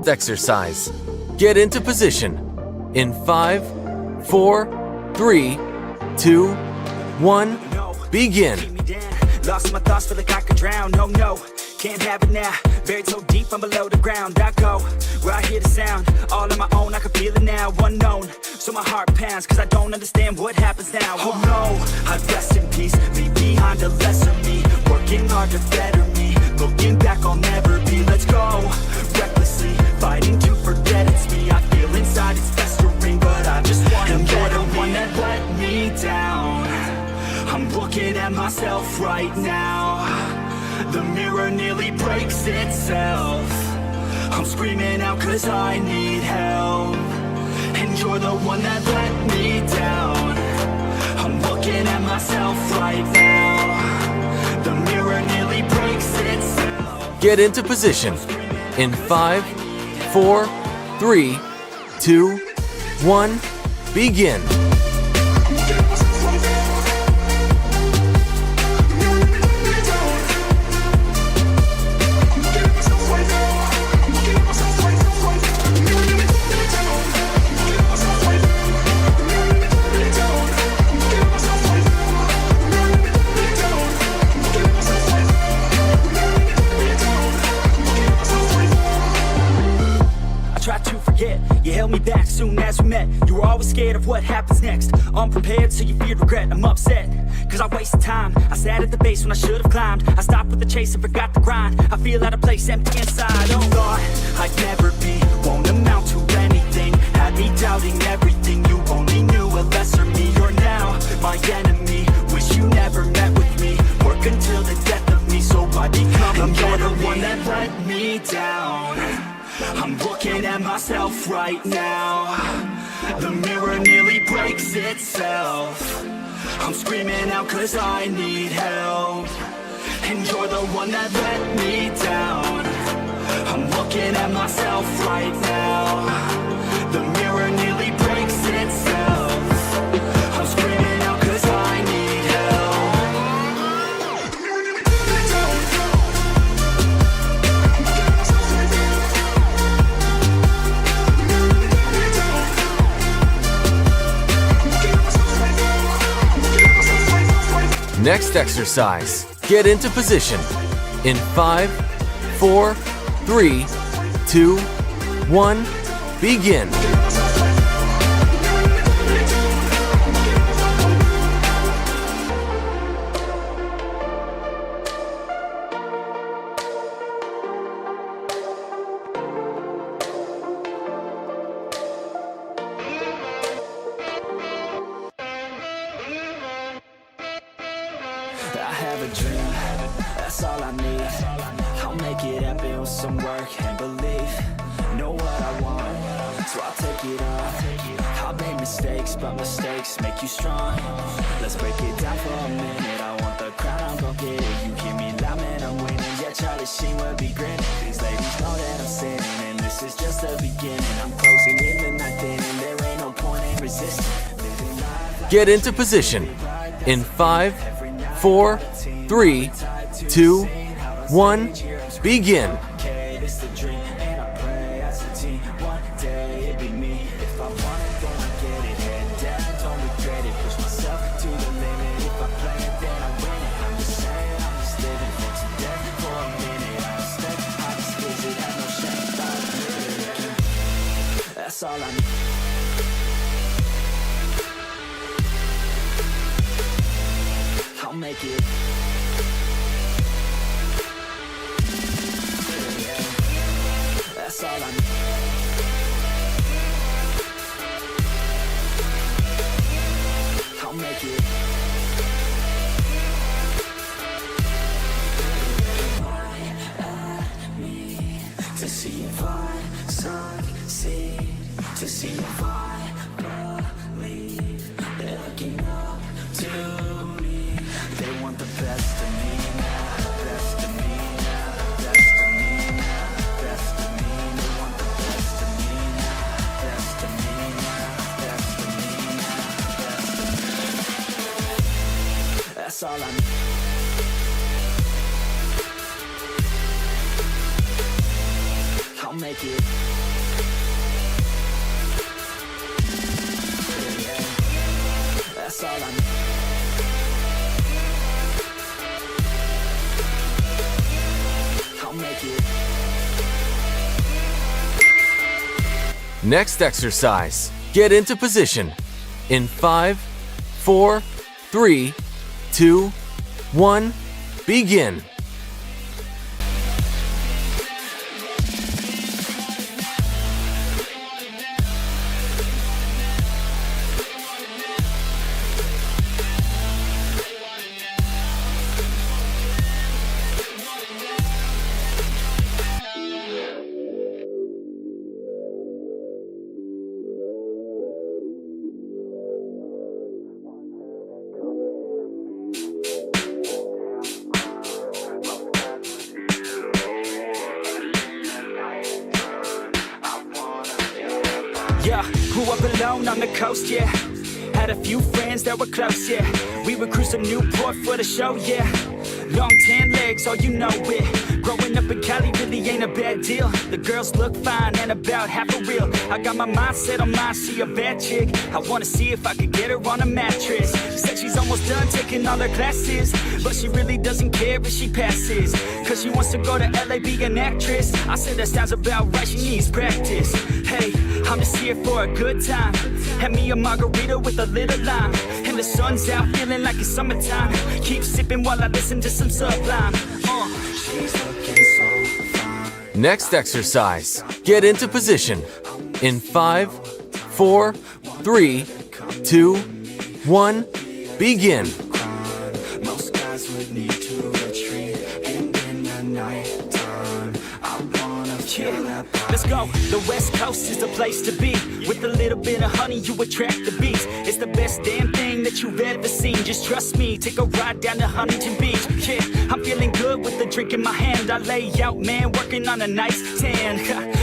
Next exercise. Get into position. In 5, 4, 3, 2, 1, begin. Lost my thoughts, feel like I could drown. No, no, can't have it now. Buried so deep, I'm below the ground. I go where I hear the sound. All on my own, I can feel it now. Unknown, so my heart pounds, cause I don't understand what happens now. Oh no, I rest in peace. Leave behind a lesser me. Working hard to better me. Looking back, I'll never be. Let's go, recklessly, fighting to forget it's me. I feel inside it's festering, but I just want to get the one that let me down. I'm looking at myself right now. The mirror nearly breaks itself. I'm screaming out cause I need help. And you're the one that let me down. I'm looking at myself right now. The mirror nearly breaks itself. Get into position. In 5, 4, 3, 2, 1, begin. You held me back soon as we met. You were always scared of what happens next. Unprepared, so you feared regret. I'm upset, cause I wasted time. I sat at the base when I should have climbed. I stopped with the chase and forgot the grind. I feel out of place, empty inside. Oh God, I'd never be, won't amount to anything. Had me doubting everything. You only knew a lesser me. You're now my enemy. Wish you never met with me. Work until the death of me, so I become a you're the one that let me down. I'm looking at myself right now. The mirror nearly breaks itself. I'm screaming out cause I need help. And you're the one that let me down. I'm looking at myself right now. The mirror nearly breaks itself. I'm screaming out cause I need help. Next exercise. Get into position. In 5, 4, 3, 2, 1, begin. I have a dream, that's all I need. I'll make it happen with some work and belief. Know what I want, so I'll take it on. I've made mistakes, but mistakes make you strong. Let's break it down for a minute. I want the crown, I'm gon' get it. You hear me loud, man, I'm winning. Yeah, Charlie Sheen will be grinning. These ladies know that I'm sinning, and this is just the beginning. I'm closing in the night and there ain't no point in resisting. Get into position. In 5, 4, 3, 2, 1, begin. Okay, this the dream, and I pray as a team. One day it'll be me. If I want it, then I get it. Head down, don't regret it. Push myself to the limit. If I play it, then I win it. I'm just saying, I'm just living for today. For a minute, I step, I just visit, have no shame. That's all I need. I'll make it. That's all I need. I'll make it. To see if I succeed, to see if I believe. They're looking up to me. They want the best of me now, best of me now, best of me now, best of me. They want the best of me now, best of me now, best of me now, best of me. That's all I need. I'll make it. Next exercise. Get into position. In 5, 4, 3, 2, 1, begin. Yeah, grew up alone on the coast, yeah. Had a few friends that were close, yeah. We would cruise to Newport for the show, yeah. Long tan legs, oh you know it. Growing up in Cali really ain't a bad deal. The girls look fine and about half a real. I got my mind set on mine, she a bad chick. I wanna see if I could get her on a mattress. She said she's almost done taking all her classes, but she really doesn't care if she passes, cause she wants to go to LA, be an actress. I said that sounds about right, she needs practice. Hey, I'm just here for a good time. Had me a margarita with a little lime, and the sun's out feeling like it's summertime. Keep sipping while I listen to some Sublime. She's looking so fine. Next exercise. Get into position. In 5, 4, 3, 2, 1, begin. Most guys would need to retreat, and in the night time, I wanna feel that body. Let's go, the West Coast is the place to be. With a little bit of honey, you attract the bees. It's the best damn thing that you've ever seen. Just trust me, take a ride down to Huntington Beach. Yeah, I'm feeling good with the drink in my hand. I lay out, man, working on a nice tan.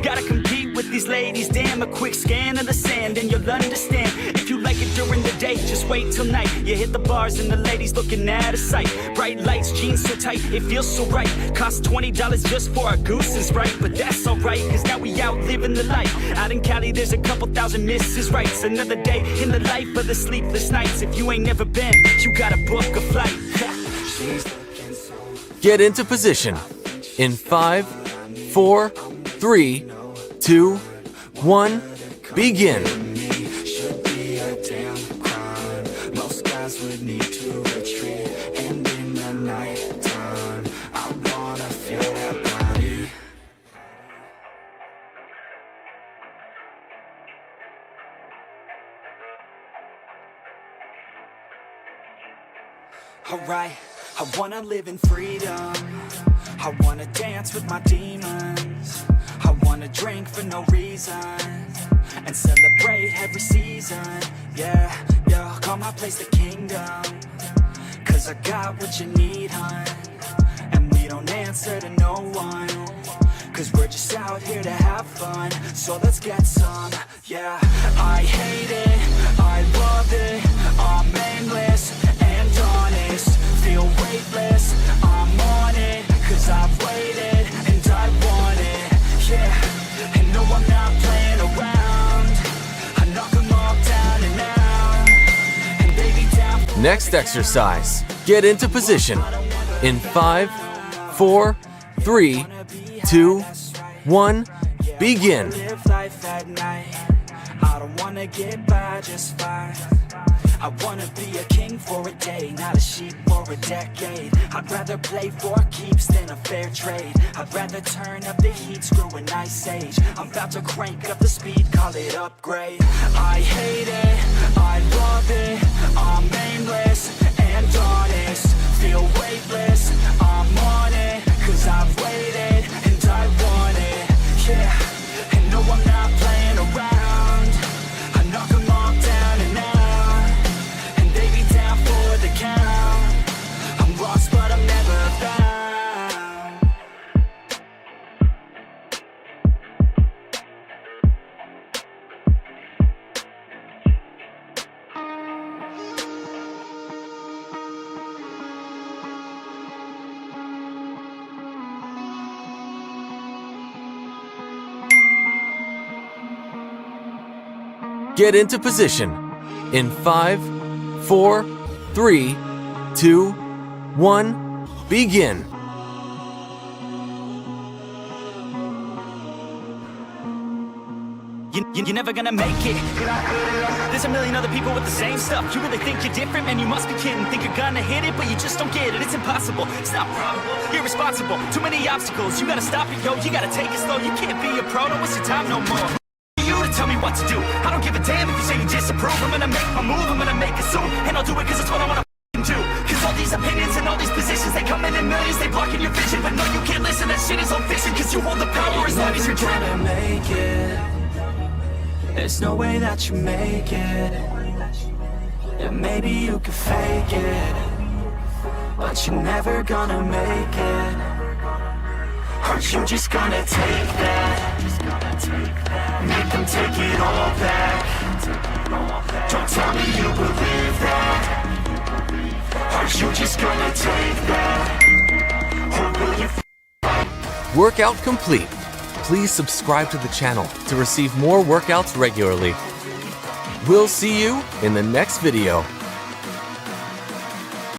Gotta compete with these ladies, damn. A quick scan of the sand and you'll understand. If you like it during the day, just wait till night. You hit the bars and the ladies looking out of sight. Bright lights, jeans so tight, it feels so right. Cost $20 just for a goose and Sprite, but that's alright, cause now we out living the life. Out in Cali, there's a couple thousand Mrs. Rights. Another day in the life of the sleepless nights. If you ain't never been, you gotta book a flight. Get into position. In 5, 4, 3, 2, 1, begin. Should be a damn crime. Most guys would need to retreat, and in the night time, I wanna feel that body. Alright, I wanna live in freedom. I wanna dance with my demons. I wanna drink for no reason and celebrate every season. Yeah, yeah, call my place the kingdom, cause I got what you need, hun. And we don't answer to no one, cause we're just out here to have fun. So let's get some, yeah. I hate it, I love it, I'm aimless and honest. Feel weightless, I'm on it, cause I've waited and I want it, yeah. And no, I'm not playing around. I knock them all down and out, and baby down. Next exercise. Get into position. In 5, 4, 3, 2, 1, begin. Live life at night. I don't wanna get by just fine. I wanna be a king for a day, not a sheep for a decade. I'd rather play for keeps than a fair trade. I'd rather turn up the heat, screw an ice age. I'm about to crank up the speed, call it upgrade. I hate it, I love it, I'm aimless and honest. Feel weightless, I'm on it, cause I've waited and I want it, yeah. And no, I'm not playing around. I knock them all down and out, and they be down for the count. I'm lost but I'm never found. Get into position. In 5, 4, 3, 2, 1, begin. you're never gonna make it. There's a million other people with the same stuff. You really think you're different? Man, you must be kidding. Think you're gonna hit it, but you just don't get it. It's impossible, it's not probable, irresponsible. Too many obstacles, you gotta stop it, yo. You gotta take it slow, you can't be a pro. Don't waste your time no more. You to tell me what to do. I don't give a damn if you say you disapprove. I'm gonna make my move, I'm gonna make it soon. And I'll do it cause it's what I wanna do. Cause all these opinions and all these positions, they come in millions, they blocking your vision. But no, you can't listen, that shit is all fiction. Cause you hold the power as long as you're dreaming. Make it. There's no way that you make it. Yeah, maybe you could fake it, but you're never gonna make it. Aren't you just gonna take that? Make them take it all back. Don't tell me you believe that. Aren't you just gonna take that? Or will you Workout complete. Please subscribe to the channel to receive more workouts regularly. We'll see you in the next video.